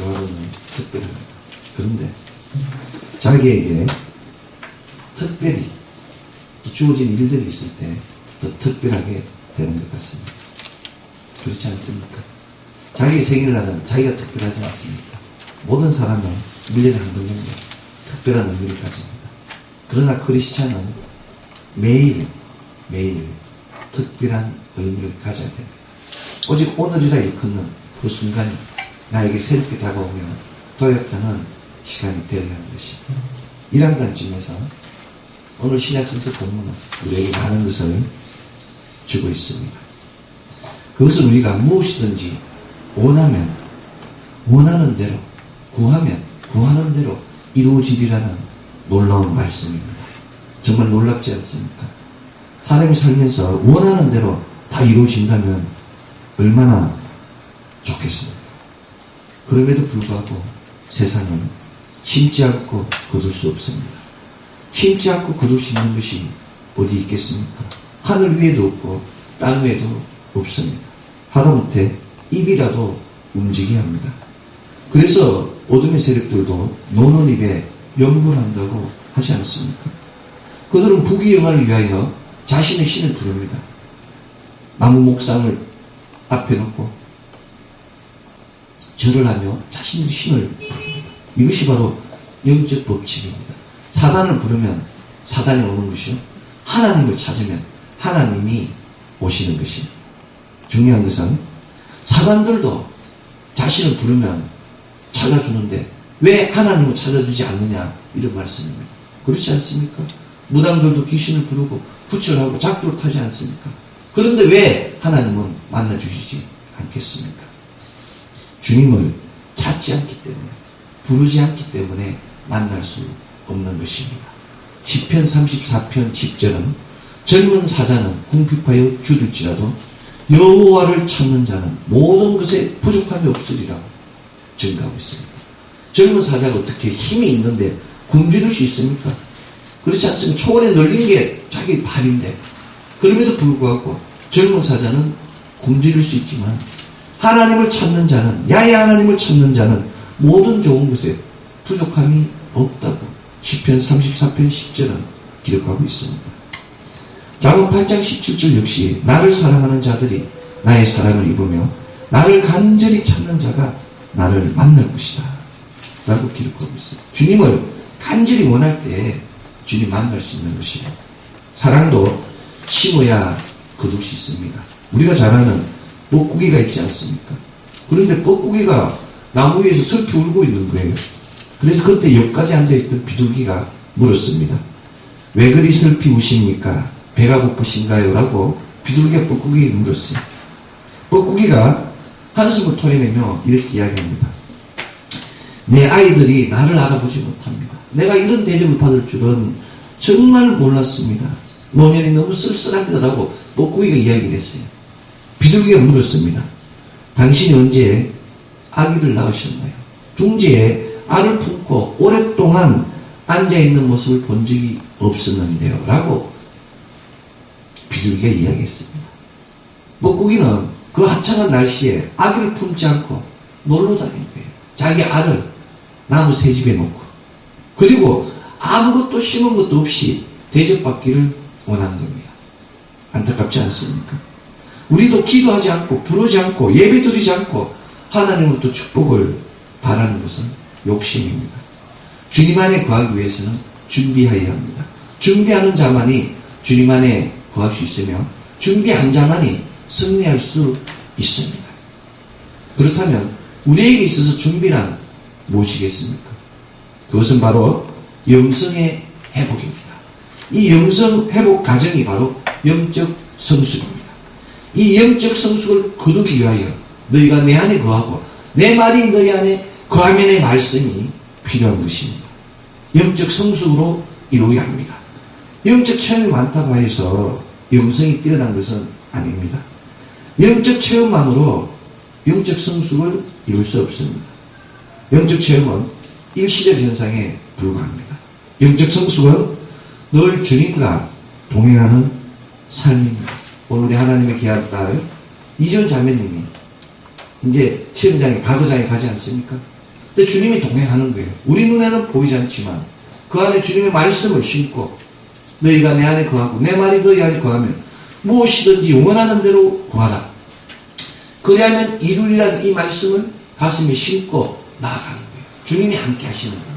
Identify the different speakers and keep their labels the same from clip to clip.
Speaker 1: 조화로는 특별합니다. 그런데 자기에게 특별히 주어진 일들이 있을 때 더 특별하게 되는 것 같습니다. 그렇지 않습니까? 자기의 생일날은 자기가 특별하지 않습니까? 모든 사람은 1년에 한 번 정도 특별한 의미를 가집니다. 그러나 크리스찬은 매일 특별한 의미를 가져야 됩니다. 오직 오늘이라 일컫는 그 순간이 나에게 새롭게 다가오면 도약하는 시간이 되어야 하는 것입니다. 1학년쯤에서 오늘 신약성서 본문은 우리에게 많은 것을 주고 있습니다. 그것은 우리가 무엇이든지 원하는 대로, 구하는 대로 이루어지리라는 놀라운 말씀입니다. 정말 놀랍지 않습니까? 사람이 살면서 원하는 대로 다 이루어진다면 얼마나 좋겠습니까? 그럼에도 불구하고 세상은 심지 않고 거둘 수 없습니다. 심지 않고 거둘 수 있는 것이 어디 있겠습니까? 하늘 위에도 없고 땅 위에도 없습니다. 하다못해 입이라도 움직여야 합니다. 그래서 어둠의 세력들도 노는 입에 연구를 한다고 하지 않습니까? 그들은 부귀영화를 위하여 자신의 신을 부릅니다. 나무 목상을 앞에 놓고 절을 하며 자신의 신을 부릅니다. 이것이 바로 영적 법칙입니다. 사단을 부르면 사단이 오는 것이요, 하나님을 찾으면 하나님이 오시는 것입니다. 중요한 것은 사단들도 자신을 부르면 찾아주는데 왜 하나님을 찾아주지 않느냐, 이런 말씀입니다. 그렇지 않습니까? 무당들도 귀신을 부르고 구출하고 작두를 타지 않습니까? 그런데 왜 하나님은 만나주시지 않겠습니까? 주님을 찾지 않기 때문에, 부르지 않기 때문에 만날 수 없는 것입니다. 시편 34편 10절은 젊은 사자는 궁핍하여 줄일지라도 여호와를 찾는 자는 모든 것에 부족함이 없으리라고 증가하고 있습니다. 젊은 사자가 어떻게 힘이 있는데 굶주릴 수 있습니까? 그렇지 않습니까? 초원에 널린 게 자기 발인데, 그럼에도 불구하고 젊은 사자는 굶주릴 수 있지만 하나님을 찾는 자는, 야외 하나님을 찾는 자는 모든 좋은 것에 부족함이 없다고 시편 34편 10절은 기록하고 있습니다. 잠언 8장 17절 역시 나를 사랑하는 자들이 나의 사랑을 입으며 나를 간절히 찾는 자가 나를 만날 것이다 라고 기록하고 있어요. 주님을 간절히 원할 때 주님 만날 수 있는 것이에요. 사랑도 심어야 거둘 수 있습니다. 우리가 잘 아는 뻐꾸기가 있지 않습니까? 그런데 뻐꾸기가 나무 위에서 슬피 울고 있는 거예요. 그래서 그때 옆까지 앉아있던 비둘기가 물었습니다. 왜 그리 슬피 우십니까? 배가 고프신가요? 라고 비둘기가 뻐꾸기에게 물었어요. 뻐꾸기가 한숨을 토해내며 이렇게 이야기합니다. 내 아이들이 나를 알아보지 못합니다. 내가 이런 대접을 받을 줄은 정말 몰랐습니다. 노년이 너무 쓸쓸합니다라고 뻐꾸기가 이야기를 했어요. 비둘기가 물었습니다. 당신이 언제 아기를 낳으셨나요? 둥지에 알을 품고 오랫동안 앉아있는 모습을 본 적이 없었는데요 라고 비둘기가 이야기했습니다. 뻐꾸기는 그 화창한 날씨에 아기를 품지 않고 놀러 다닌 거예요. 자기 알을 나무 새집에 놓고, 그리고 아무것도 심은 것도 없이 대접받기를 원한 겁니다. 안타깝지 않습니까? 우리도 기도하지 않고 부르지 않고 예배드리지 않고 하나님으로부터 축복을 바라는 것은 욕심입니다. 주님 안에 구하기 위해서는 준비해야 합니다. 준비하는 자만이 주님 안에 구할 수 있으며 준비한 자만이 승리할 수 있습니다. 그렇다면 우리에게 있어서 준비란 무엇이겠습니까? 그것은 바로 영성의 회복입니다. 이 영성 회복 과정이 바로 영적 성숙입니다. 이 영적 성숙을 거두기 위하여 너희가 내 안에 거하고 내 말이 너희 안에 거하면의 말씀이 필요한 것입니다. 영적 성숙으로 이루어야 합니다. 영적 체험이 많다고 해서 영성이 뛰어난 것은 아닙니다. 영적 체험만으로 영적 성숙을 이룰 수 없습니다. 영적 체험은 일시적 현상에 불과합니다. 영적 성숙은 늘 주님과 동행하는 삶입니다. 오늘 우리 하나님의 귀한 딸 이전 자매님이 이제 시험장에 과거장에 가지 않습니까? 근데 주님이 동행하는 거예요. 우리 눈에는 보이지 않지만 그 안에 주님의 말씀을 심고 너희가 내 안에 거하고 내 말이 너희 안에 거하면 무엇이든지 원하는 대로 구하라. 그리하면 이루리라는 이 말씀을 가슴에 심고 나아가는 거예요. 주님이 함께 하시는 거예요.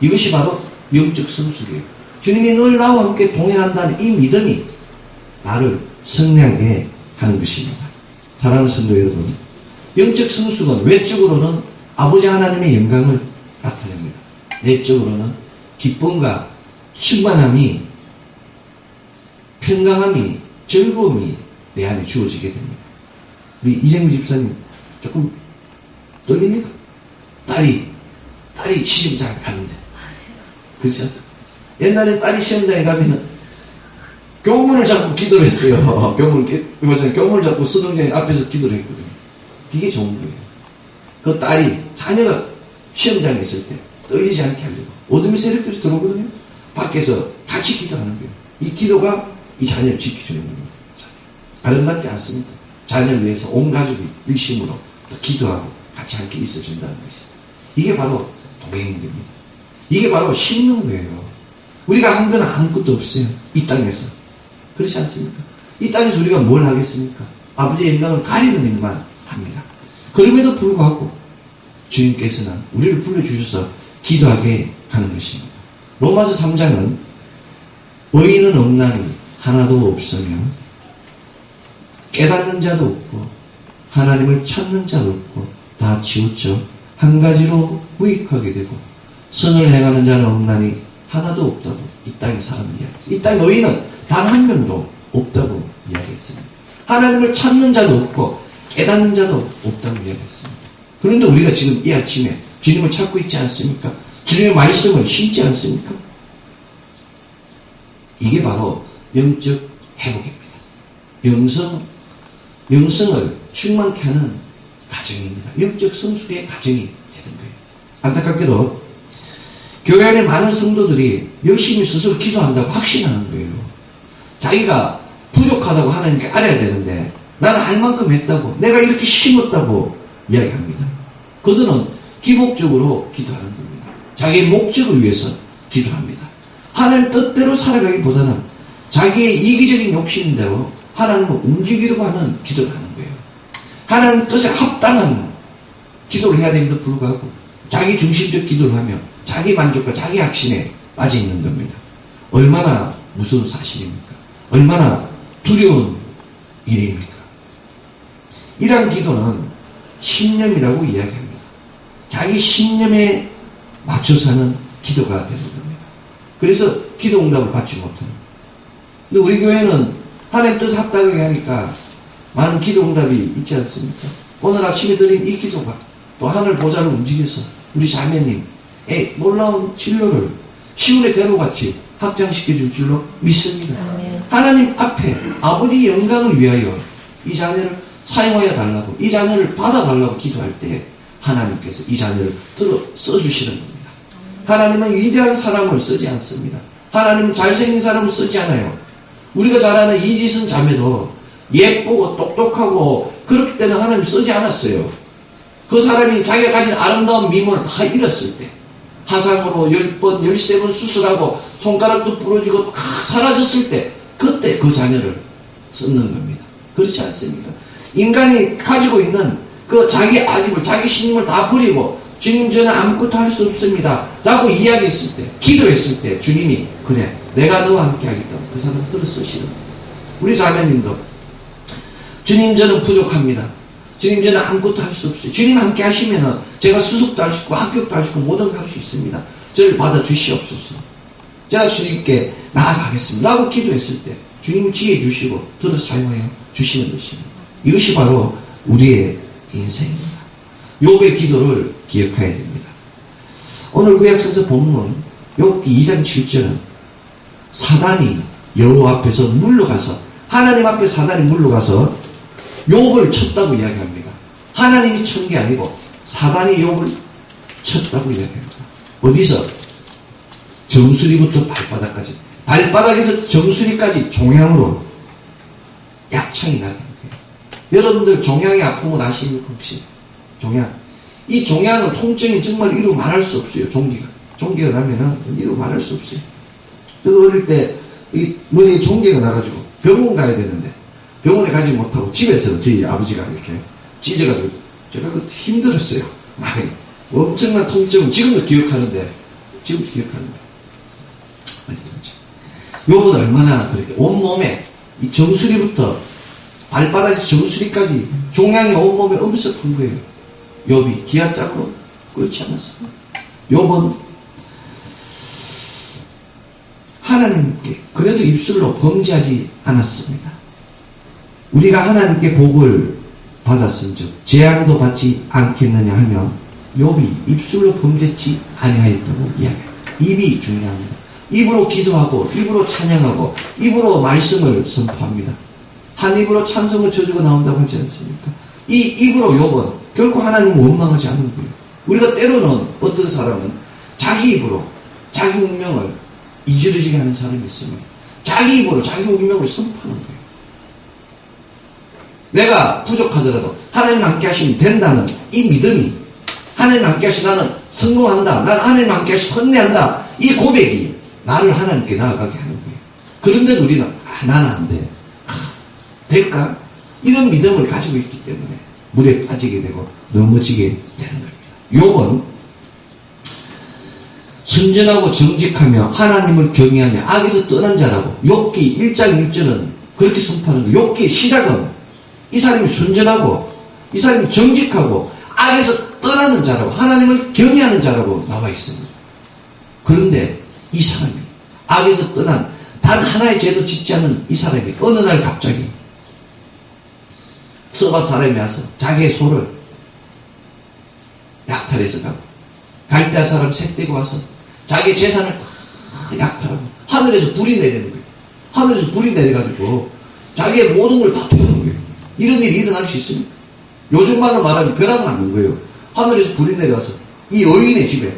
Speaker 1: 이것이 바로 영적 성숙이에요. 주님이 늘 나와 함께 동행한다는 이 믿음이 나를 성량하게 하는 것입니다. 사랑하는 성도 여러분, 영적 성숙은 외적으로는 아버지 하나님의 영광을 나타냅니다. 내적으로는 기쁨과 충만함이, 평강함이, 즐거움이 내 안에 주어지게 됩니다. 우리 이정규 집사님 조금 떨립니까? 딸이 시험장에 가는데. 그렇지 않습니까? 옛날에 딸이 시험장에 가면은 교문을 잡고 기도를 했어요. 교문을 잡고 수동장 앞에서 기도를 했거든요. 이게 좋은 거예요. 그 딸이, 자녀가 시험장에 있을 때 떨리지 않게 하려고 어둠의 세력들이 들어오거든요. 밖에서 같이 기도하는 거예요. 이 기도가 이 자녀를 지켜주는 겁니다. 아름답지 않습니다. 자녀를 위해서 온 가족이 일심으로 또 기도하고 같이 함께 있어준다는 것이. 이게 바로 동행입니다. 이게 바로 심는 거예요. 우리가 한 건 아무것도 없어요. 이 땅에서. 그렇지 않습니까? 이 땅에서 우리가 뭘 하겠습니까? 아버지의 영광을 가리는 일만 합니다. 그럼에도 불구하고 주님께서는 우리를 불러주셔서 기도하게 하는 것입니다. 로마서 3장은 의인은 없나니 하나도 없으며 깨닫는 자도 없고 하나님을 찾는 자도 없고 다 치우쳐 한 가지로 무익하게 되고 선을 행하는 자는 없나니 하나도 없다고 이 땅의 사람이 이야기했어요. 이 땅의 의인은 단 한 명도 없다고 이야기했습니다. 하나님을 찾는 자도 없고 깨닫는 자도 없다고 이야기했습니다. 그런데 우리가 지금 이 아침에 주님을 찾고 있지 않습니까? 주님의 말씀을 심지 않습니까? 이게 바로 영적 회복입니다. 영성을 충만케 하는 가정입니다. 영적 성숙의 가정이 되는 거예요. 안타깝게도 교회 안에 많은 성도들이 열심히 스스로 기도한다고 확신하는 거예요. 자기가 부족하다고 하나님께 알아야 되는데 나는 할 만큼 했다고, 내가 이렇게 심었다고 이야기합니다. 그들은 기복적으로 기도하는 겁니다. 자기의 목적을 위해서 기도합니다. 하나님 뜻대로 살아가기보다는 자기의 이기적인 욕심대로 하나님을 움직이려고 하는 기도를 하는 거예요. 하나님 뜻에 합당한 기도를 해야 됨에도 불구하고 자기 중심적 기도를 하며 자기 만족과 자기 확신에 빠져 있는 겁니다. 얼마나 무서운 사실입니까? 얼마나 두려운 일입니까? 이러한 기도는 신념이라고 이야기합니다. 자기 신념에 맞춰서 하는 기도가 되는 겁니다. 그래서 기도 응답을 받지 못합니다. 근데 우리 교회는 하나님 뜻 합당하게 하니까 많은 기도 응답이 있지 않습니까? 오늘 아침에 드린 이 기도가 또 하늘 보좌를 움직여서 우리 자매님의 놀라운 진로를 시온의 대로같이 확장시켜 줄 줄로 믿습니다. 하나님 앞에 아버지 영광을 위하여 이 자녀를 사용하여 달라고, 이 자녀를 받아달라고 기도할 때 하나님께서 이 자녀를 들어 써주시는 겁니다. 하나님은 위대한 사람을 쓰지 않습니다. 하나님은 잘생긴 사람을 쓰지 않아요. 우리가 잘 아는 이지선 자매도 예쁘고 똑똑하고 그렇기 때문에 하나님 쓰지 않았어요. 그 사람이 자기가 가진 아름다운 미모를 다 잃었을 때, 화상으로 10번, 13번 수술하고 손가락도 부러지고 다 사라졌을 때, 그때 그 자녀를 쓰는 겁니다. 그렇지 않습니까? 인간이 가지고 있는 그 자기 아집을, 자기 신임을 다 버리고 주님 저는 아무것도 할 수 없습니다 라고 이야기했을 때, 기도했을 때 주님이 그래 내가 너와 함께 하겠다고 그 사람 들어 쓰시는 거예요. 우리 자매님도 주님 저는 부족합니다. 주님 저는 아무것도 할 수 없어요. 주님 함께 하시면은 제가 수석도 할 수 있고 합격도 할 수 있고 모든 걸 할 수 있습니다. 저를 받아주시옵소서. 제가 주님께 나아가겠습니다 라고 기도했을 때 주님은 지혜 주시고 들어 사용하여 주시는 것입니다. 이것이 바로 우리의 인생입니다. 욥의 기도를 기억해야 됩니다. 오늘 구약성서 본문 욥기 2장 7절은 사단이 여호와 앞에서 물러가서, 하나님 앞에 사단이 물러가서 욥을 쳤다고 이야기합니다. 하나님이 친 게 아니고 사단이 욥을 쳤다고 이야기합니다. 어디서? 정수리부터 발바닥까지, 발바닥에서 정수리까지 종양으로 약창이 나게 됩니다. 여러분들 종양의 아픔을 아십니까 혹시? 종양. 이 종양은 통증이 정말 이루 말할 수 없어요. 종기가 나면은 이루 말할 수 없어요. 저도 어릴 때 이 머리에 종기가 나가지고 병원 가야 되는데 병원에 가지 못하고 집에서 저희 아버지가 이렇게 찢어가지고 제가 힘들었어요. 많이. 엄청난 통증은 지금도 기억하는데 요건 얼마나 그렇게 온몸에 이 정수리부터 발바닥에서 정수리까지 종양이 온몸에 엄습한 거예요. 욥이 기아짝으로 그렇지 않았어요. 욥은 하나님께 그래도 입술로 범죄하지 않았습니다. 우리가 하나님께 복을 받았은즉 재앙도 받지 않겠느냐 하며 욥이 입술로 범죄치 아니하였다고 이야기합니다. 입이 중요합니다. 입으로 기도하고 입으로 찬양하고 입으로 말씀을 선포합니다. 한 입으로 찬송을 저주가 나온다고 하지 않습니까? 이 입으로 욥은 결코 하나님을 원망하지 않는 거예요. 우리가 때로는 어떤 사람은 자기 입으로 자기 운명을 이지르지게 하는 사람이 있습니다. 자기 입으로 자기 운명을 선포하는 거예요. 내가 부족하더라도 하나님 함께 하시면 된다는 이 믿음이, 하나님 함께 하시 나는 성공한다, 나는 하나님 함께 하시 선례한다, 이 고백이 나를 하나님께 나아가게 하는 거예요. 그런데 우리는 나는 안 돼. 될까? 이런 믿음을 가지고 있기 때문에 물에 빠지게 되고 넘어지게 되는 겁니다. 욥은 순전하고 정직하며 하나님을 경외하며 악에서 떠난 자라고 욥기 1장 1절은 그렇게 선포하는 거예요. 욥기의 시작은 이 사람이 순전하고 이 사람이 정직하고 악에서 떠나는 자라고 하나님을 경외하는 자라고 나와 있습니다. 그런데 이 사람이 악에서 떠난 단 하나의 죄도 짓지 않은 이 사람이 어느 날 갑자기 서바 사람이 와서 자기의 소를 약탈해서 가고 갈대아 사람 셋대고 와서 자기의 재산을 다 약탈하고 하늘에서 불이 내리는 거예요. 하늘에서 불이 내려가지고 자기의 모든 걸 다 태우는 거예요. 이런 일이 일어날 수 있습니까? 요즘 말로 말하면 벼락 맞는 거예요. 하늘에서 불이 내려와서 이 여인의 집에.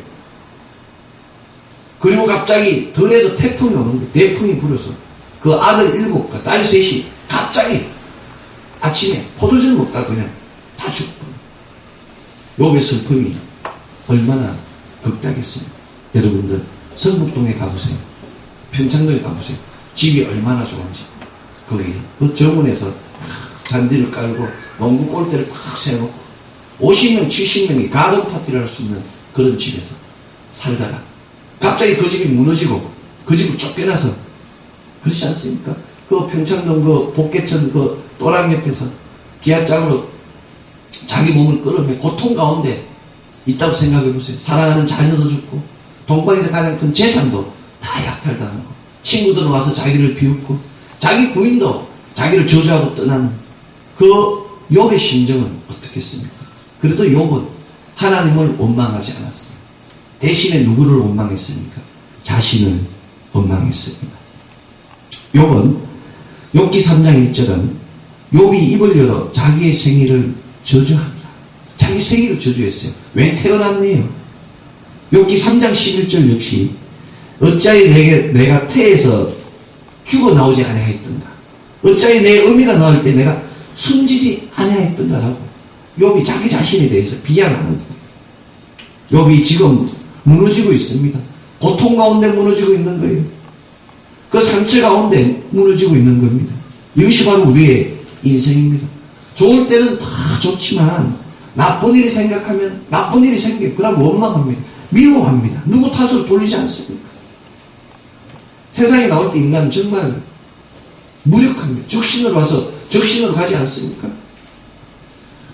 Speaker 1: 그리고 갑자기 들에서 태풍이 오는 거예요. 대풍이 불어서 그 아들 7과 딸 3이 갑자기 아침에 포도주를 먹다 그냥 다 죽고. 욥의 슬픔이 얼마나 극다겠습니까? 여러분들 성북동에 가보세요. 평창동에 가보세요. 집이 얼마나 좋은지. 거기 그 정원에서 잔디를 깔고 농구 골대를 팍 세워놓고 50명 70명이 가든 파티를 할 수 있는 그런 집에서 살다가 갑자기 그 집이 무너지고 그 집을 쫓겨나서 그렇지 않습니까? 그 평창동 그 복개천 그 또랑 옆에서 기아장으로 자기 몸을 끌어내 고통 가운데 있다고 생각해 보세요. 사랑하는 자녀도 죽고 동방에서 가장 큰 재산도 다 약탈당하고 친구들은 와서 자기를 비웃고 자기 부인도 자기를 저주하고 떠나는 그 욥의 심정은 어떻겠습니까? 그래도 욥은 하나님을 원망하지 않았습니다. 대신에 누구를 원망했습니까? 자신을 원망했습니다. 욥은 욥기 3장 1절은 욥이 입을 열어 자기의 생일을 저주합니다. 자기 생일을 저주했어요. 왜 태어났네요? 욥기 3장 11절 역시 어찌하여 내가 태에서 죽어 나오지 아니하였던가? 어찌하여 내 어미가 나올 때 내가 숨지지 아니하였던가라고 욥이 자기 자신에 대해서 비하하는 거예요. 욥이 지금 무너지고 있습니다. 고통 가운데 무너지고 있는 거예요. 그 상처 가운데 무너지고 있는 겁니다. 이것이 바로 우리의 인생입니다. 좋을 때는 다 좋지만 나쁜 일이 생각하면 나쁜 일이 생겨요. 그럼 원망합니다. 미워합니다. 누구 탓으로 돌리지 않습니까? 세상에 나올 때 인간은 정말 무력합니다. 적신으로 와서 적신으로 가지 않습니까?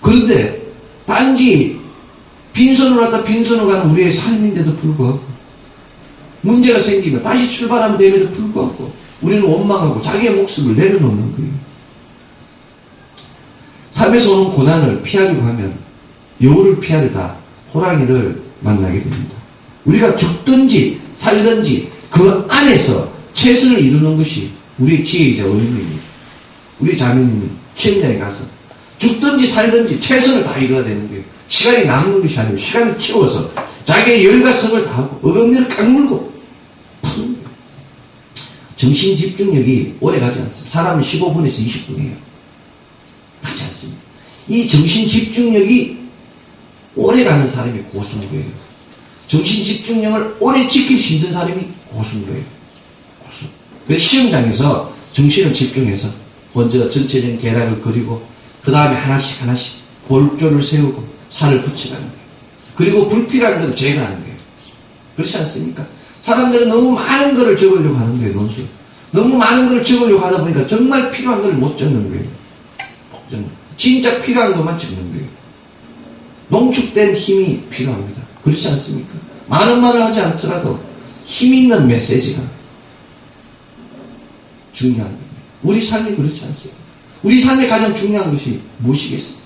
Speaker 1: 그런데 단지 빈손으로 왔다 빈손으로 가는 우리의 삶인데도 불구하고 문제가 생기면 다시 출발하면 됨에도 불구하고 우리는 원망하고 자기의 목숨을 내려놓는 거예요. 삶에서 오는 고난을 피하려고 하면 여우를 피하려다 호랑이를 만나게 됩니다. 우리가 죽든지 살든지 그 안에서 최선을 이루는 것이 우리의 지혜이자 원인입니다. 우리 자매님이 시험장에 가서 죽든지 살든지 최선을 다해야 되는 거예요. 시간이 남는 것이 아니고 시간을 채워서 자기의 열과 성을 다하고 어금니를 깍물고 푸는 거예요. 정신 집중력이 오래 가지 않습니다. 사람은 15분에서 20분이에요. 가지 않습니다. 이 정신 집중력이 오래 가는 사람이 고수인 정신 집중력을 오래 지킬 수 있는 사람이 고수인 고수. 그래서 시험장에서 정신을 집중해서 먼저 전체적인 계략을 그리고 그 다음에 하나씩 골조를 세우고 살을 붙여가는 거예요. 그리고 불필요한 것을 제거하는 거예요. 그렇지 않습니까? 사람들은 너무 많은 것을 적으려고 하는 거예요. 논술. 너무 많은 것을 적으려고 하다 보니까 정말 필요한 것을 못 적는 거예요. 진짜 필요한 것만 적는 거예요. 농축된 힘이 필요합니다. 그렇지 않습니까? 많은 말을 하지 않더라도 힘 있는 메시지가 중요한 겁니다. 우리 삶이 그렇지 않습니까? 우리 삶에 가장 중요한 것이 무엇이겠습니까?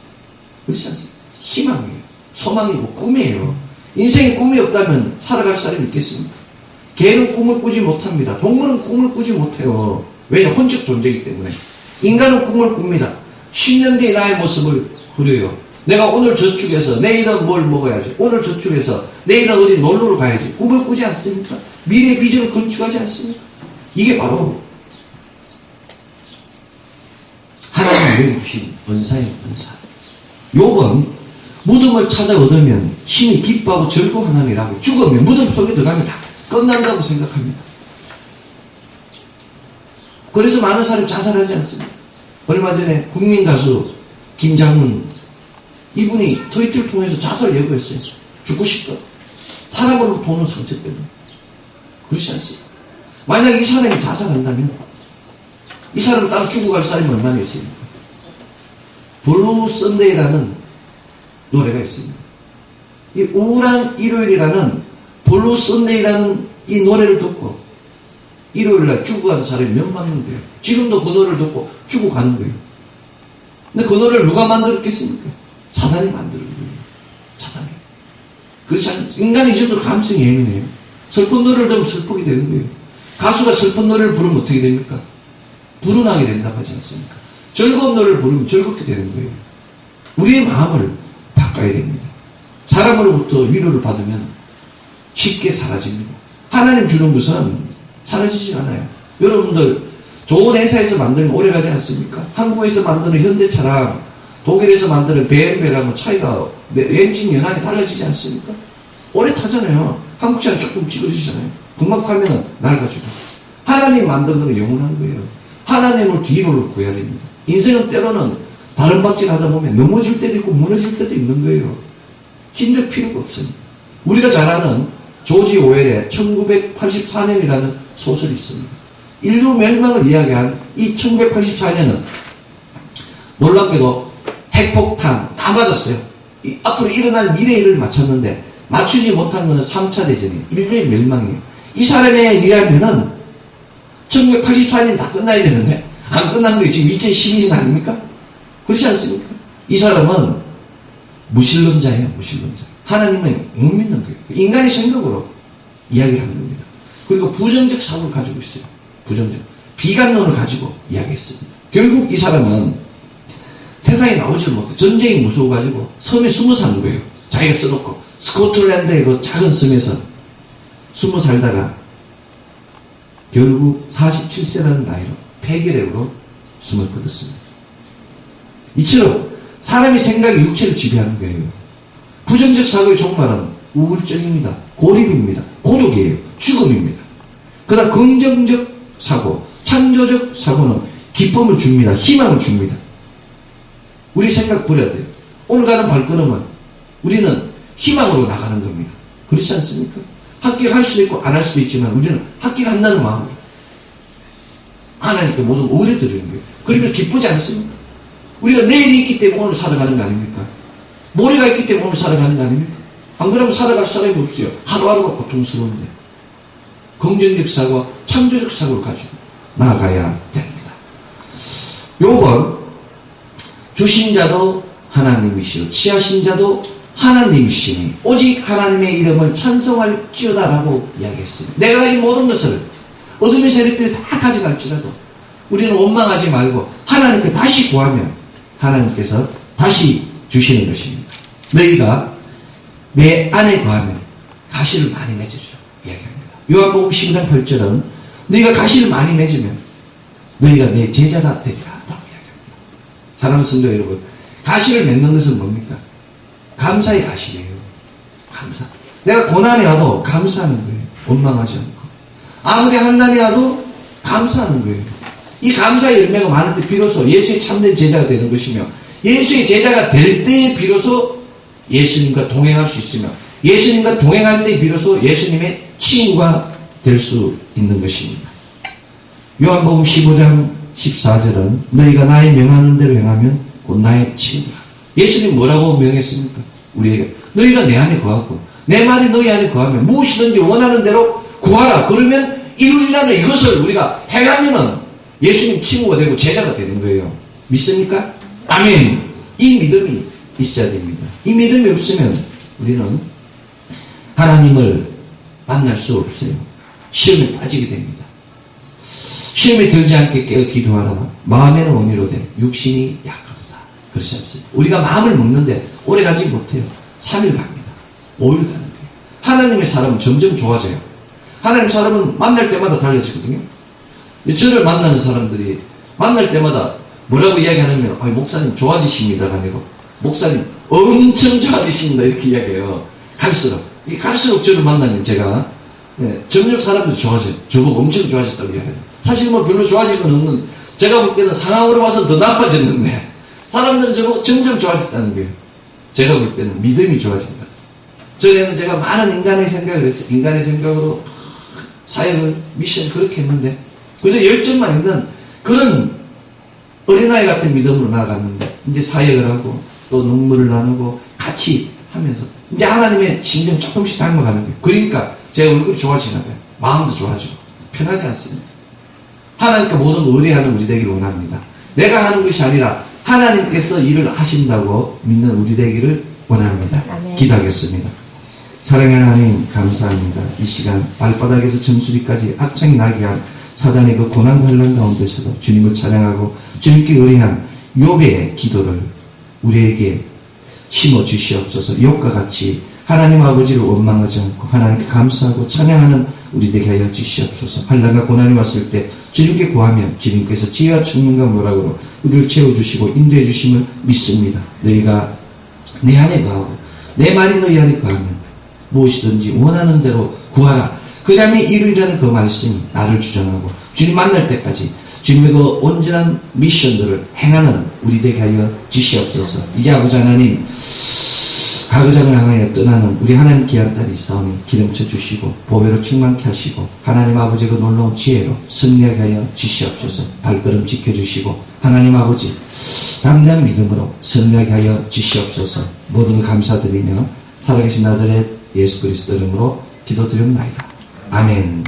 Speaker 1: 그렇지 않습니까? 희망이에요. 소망이고 꿈이에요. 인생에 꿈이 없다면 살아갈 사람이 있겠습니까? 개는 꿈을 꾸지 못합니다. 동물은 꿈을 꾸지 못해요. 왜냐? 혼적 존재이기 때문에. 인간은 꿈을 꿉니다. 10년 뒤에 나의 모습을 그려요. 내가 오늘 저축해서 내일은 뭘 먹어야지. 오늘 저축해서 내일은 어디 놀러를 가야지. 꿈을 꾸지 않습니까? 미래의 비전을 건축하지 않습니까? 이게 바로 하나님이 주신 은사예요. 은사. 욥은 무덤을 찾아 얻으면 힘이 기뻐하고 즐거워하느니라고. 죽으면 무덤 속에 들어가면 다 끝난다고 생각합니다. 그래서 많은 사람이 자살하지 않습니다. 얼마 전에 국민 가수 김장훈 이분이 트위터를 통해서 자살 예고했어요. 죽고 싶다. 사람으로 보는 상처 때문에. 그렇지 않습니까? 만약 이 사람이 자살한다면 이 사람을 따라 죽어갈 사람이 얼마나 있습니까? 블루 썬데이라는 노래가 있습니다. 이 우울한 일요일이라는 블루 썬데이라는 이 노래를 듣고 일요일날 죽어가는 사람이 몇 만인 거예요. 지금도 그 노래를 듣고 죽어가는 거예요. 근데 그 노래를 누가 만들었겠습니까? 사단이 만드는 거예요. 사단이. 그렇지 않습니까? 인간이 이 정도로 감성이 예민해요. 슬픈 노래를 들으면 슬프게 되는 거예요. 가수가 슬픈 노래를 부르면 어떻게 됩니까? 불운하게 된다고 하지 않습니까? 즐거운 노래를 부르면 즐겁게 되는 거예요. 우리의 마음을 바꿔야 됩니다. 사람으로부터 위로를 받으면 쉽게 사라집니다. 하나님 주는 것은 사라지지 않아요. 여러분들 좋은 회사에서 만들면 오래가지 않습니까? 한국에서 만드는 현대차랑 독일에서 만드는 BMW랑 차이가 엔진 연한이 달라지지 않습니까? 오래 타잖아요. 한국 차는 조금 찌그러지잖아요. 금방 팔면 낡아지고. 하나님 만드는 건 영원한 거예요. 하나님을 뒤로를 구해야 됩니다. 인생은 때로는 다른 박질 하다 보면 넘어질 때도 있고 무너질 때도 있는 거예요. 힘들 필요가 없어요. 우리가 잘 아는 조지 오웰의 1984년이라는 소설이 있습니다. 인류 멸망을 이야기한 이 1984년은 놀랍게도 핵폭탄 다 맞았어요. 앞으로 일어날 미래의 일을 맞췄는데 맞추지 못한 것은 3차 대전이에요. 인류의 멸망이에요. 이 사람에 의하면은 1984년 다 끝나야 되는데 안 끝난 게 지금 2012년 아닙니까? 그렇지 않습니까? 이 사람은 무신론자예요. 무신론자. 하나님은 못 믿는 거예요. 인간의 생각으로 이야기를 하는 겁니다. 그리고 부정적 사고를 가지고 있어요. 부정적. 비관론을 가지고 이야기했습니다. 결국 이 사람은 세상에 나오질 못해. 전쟁이 무서워가지고 섬에 숨어 사는 거예요. 자기가 써놓고 스코틀랜드의 그 작은 섬에서 숨어 살다가 결국 47세라는 나이로 폐결핵으로 숨을 거뒀습니다. 이처럼 사람의 생각이 육체를 지배하는 거예요. 부정적 사고의 종말은 우울증입니다. 고립입니다. 고독이에요. 죽음입니다. 그러나 긍정적 사고, 창조적 사고는 기쁨을 줍니다. 희망을 줍니다. 우리 생각 버려야 돼요. 오늘 가는 발걸음은 우리는 희망으로 나가는 겁니다. 그렇지 않습니까? 합격할 수도 있고 안 할 수도 있지만 우리는 합격한다는 마음으로 하나님께 모든 오래 드리는 거예요. 그러면 기쁘지 않습니까? 우리가 내일이 있기 때문에 오늘 살아가는 거 아닙니까? 모레가 있기 때문에 오늘 살아가는 거 아닙니까? 안 그러면 살아갈 사람이 없어요. 하루하루가 고통스러운데. 긍정적 사고와 창조적 사고를 가지고 나아가야 됩니다. 욥은 주신 자도 하나님이시오 취하신 자도 하나님이시니 오직 하나님의 이름을 찬송할지어다라고 이야기했습니다. 내가 가진 모든 것을 어둠의 세력들이 다 가져갈지라도 우리는 원망하지 말고 하나님께 다시 구하면 하나님께서 다시 주시는 것입니다. 너희가 내 안에 구하면 가시를 많이 맺으리라 이야기합니다. 요한복음 10장 8절은 너희가 가시를 많이 맺으면 너희가 내 제자가 되리라 라고 이야기합니다. 사랑하는 성도 여러분, 가시를 맺는 것은 뭡니까? 감사히 가시래요. 감사. 내가 고난이 와도 감사하는 거예요. 원망하지 않고. 아무리 한난이 와도 감사하는 거예요. 이 감사의 열매가 많을 때 비로소 예수의 참된 제자가 되는 것이며, 예수의 제자가 될 때 비로소 예수님과 동행할 수 있으며, 예수님과 동행할 때 비로소 예수님의 친구가 될 수 있는 것입니다. 요한복음 15장 14절은 너희가 나의 명하는 대로 행하면 곧 나의 친구라. 예수님 뭐라고 명했습니까? 우리에게 너희가 내 안에 거하고 내 말이 너희 안에 거하면 무엇이든지 원하는 대로 구하라. 그러면 이루리라는 이것을 우리가 행하면은 예수님 친구가 되고 제자가 되는 거예요. 믿습니까? 아멘. 이 믿음이 있어야 됩니다. 이 믿음이 없으면 우리는 하나님을 만날 수 없어요. 시험에 빠지게 됩니다. 시험에 들지 않게 깨어 기도하라. 마음에는 온유로되 육신이 약하도다. 그렇지 않습니까? 우리가 마음을 먹는데 오래 가지 못해요. 3일 갑니다. 5일 가는 거예요. 하나님의 사람은 점점 좋아져요. 하나님의 사람은 만날 때마다 달라지거든요. 저를 만나는 사람들이 만날 때마다 뭐라고 이야기하냐면 목사님 좋아지십니다가 아니고 목사님 엄청 좋아지십니다 이렇게 이야기해요. 갈수록 저를 만나면 제가 점점 사람들이 좋아져요. 저보고 엄청 좋아졌다고 이야기해요. 사실 뭐 별로 좋아질 건 없는, 제가 볼 때는 상황으로 봐서 더 나빠졌는데 사람들은 저보고 점점 좋아졌다는 거예요. 제가 볼 때는 믿음이 좋아집니다. 전에는 제가 많은 인간의 생각을 했어요. 인간의 생각으로 사역을 미션 그렇게 했는데 그래서 열정만 있는 그런 어린아이 같은 믿음으로 나아갔는데 이제 사역을 하고 또 눈물을 나누고 같이 하면서 이제 하나님의 심정 조금씩 닮아가는 거예요. 그러니까 제 얼굴이 좋아지나 봐요. 마음도 좋아지고 편하지 않습니다. 하나님께 모든 의뢰하는 우리 되기를 원합니다. 내가 하는 것이 아니라 하나님께서 일을 하신다고 믿는 우리 되기를 원합니다. 기도하겠습니다. 사랑하는 하나님 감사합니다. 이 시간 발바닥에서 정수리까지 악창이 나게 한 사단의 그 고난과 환난 가운데서도 주님을 찬양하고 주님께 의뢰한 욥의 기도를 우리에게 심어 주시옵소서. 욥과 같이 하나님 아버지를 원망하지 않고 하나님께 감사하고 찬양하는 우리 되게 하여 주시옵소서. 환난과 고난이 왔을 때 주님께 구하면 주님께서 지혜와 청명과 모락으로 우리를 채워주시고 인도해 주심을 믿습니다. 너희가 내 안에 거하고 내 말이 너희 안에 거하면 무엇이든지 원하는 대로 구하라. 그 다음에 이루리라는 그 말씀이 나를 주장하고 주님 만날 때까지 주님의 그 온전한 미션들을 행하는 우리 되게 하여 주시옵소서. 이제 아버지 하나님 가거장을 향하여 떠나는 우리 하나님 귀한 딸이 있사오니 기름쳐 주시고 보배로 충만케 하시고 하나님 아버지의 그 놀라운 지혜로 승리하게 하여 주시옵소서. 발걸음 지켜주시고 하나님 아버지 담대한 믿음으로 승리하게 하여 주시옵소서. 모든 걸 감사드리며 살아계신 나자렛 예수 그리스도 이름으로 기도드립니다. 아멘.